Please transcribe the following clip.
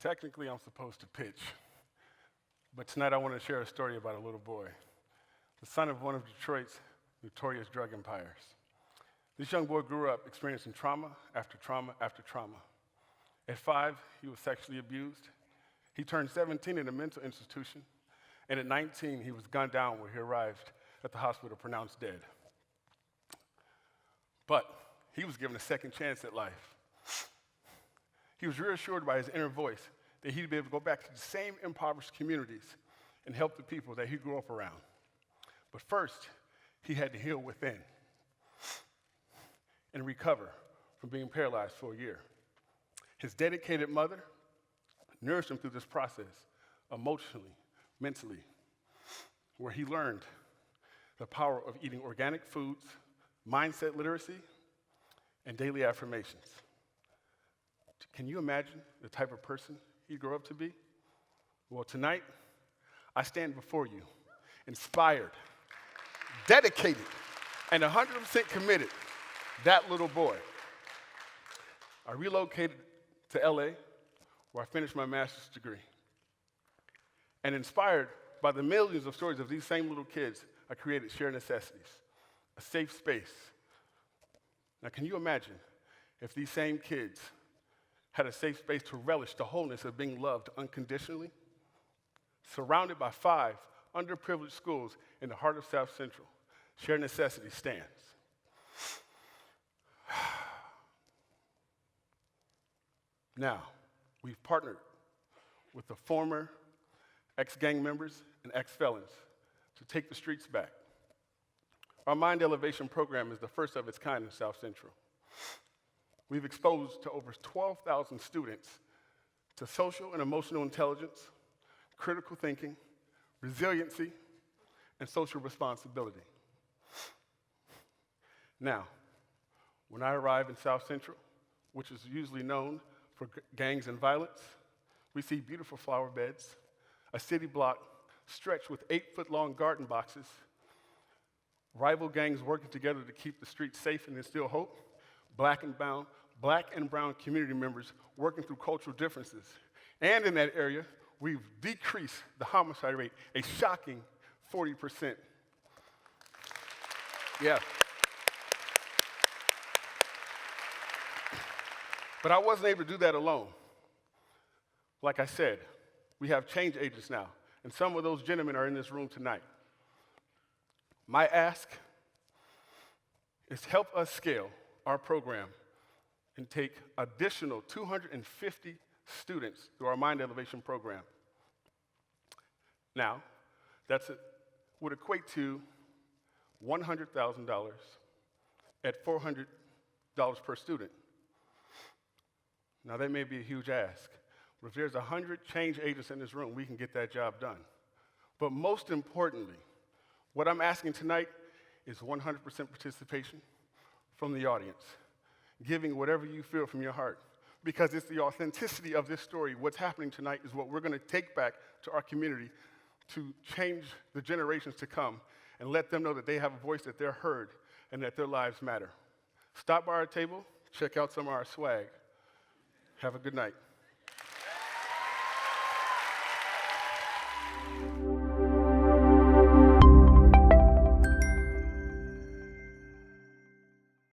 Technically, I'm supposed to pitch, but tonight I want to share a story about a little boy, the son of one of Detroit's notorious drug empires. This young boy grew up experiencing trauma after trauma after trauma. At 5, he was sexually abused. He turned 17 in a mental institution, and at 19, he was gunned down when he arrived at the hospital pronounced dead. But he was given a second chance at life. He was reassured by his inner voice that he'd be able to go back to the same impoverished communities and help the people that he grew up around. But first, he had to heal within and recover from being paralyzed for a year. His dedicated mother nourished him through this process, emotionally, mentally, where he learned the power of eating organic foods, mindset literacy, and daily affirmations. Can you imagine the type of person he'd grow up to be? Well, tonight, I stand before you, inspired, dedicated, and 100% committed, that little boy. I relocated to LA, where I finished my master's degree. And inspired by the millions of stories of these same little kids, I created Share Necessities, a safe space. Now, can you imagine if these same kids had a safe space to relish the wholeness of being loved unconditionally, surrounded by 5 underprivileged schools in the heart of South Central? Share Necessities stands. Now, we've partnered with the former ex-gang members and ex-felons to take the streets back. Our Mind Elevation program is the first of its kind in South Central. We've exposed to over 12,000 students to social and emotional intelligence, critical thinking, resiliency, and social responsibility. Now, when I arrive in South Central, which is usually known for gangs and violence, we see beautiful flower beds, a city block stretched with 8-foot-long garden boxes, rival gangs working together to keep the streets safe and instill hope, black and brown community members working through cultural differences. And in that area, we've decreased the homicide rate a shocking 40%. Yeah. But I wasn't able to do that alone. Like I said, we have change agents now, and some of those gentlemen are in this room tonight. My ask is help us scale our program and take additional 250 students through our Mind Elevation program. Now, would equate to $100,000 at $400 per student. Now, that may be a huge ask, but if there's 100 change agents in this room, we can get that job done. But most importantly, what I'm asking tonight is 100% participation from the audience, giving whatever you feel from your heart, because it's the authenticity of this story. What's happening tonight is what we're going to take back to our community to change the generations to come and let them know that they have a voice, that they're heard, and that their lives matter. Stop by our table, check out some of our swag. Have a good night.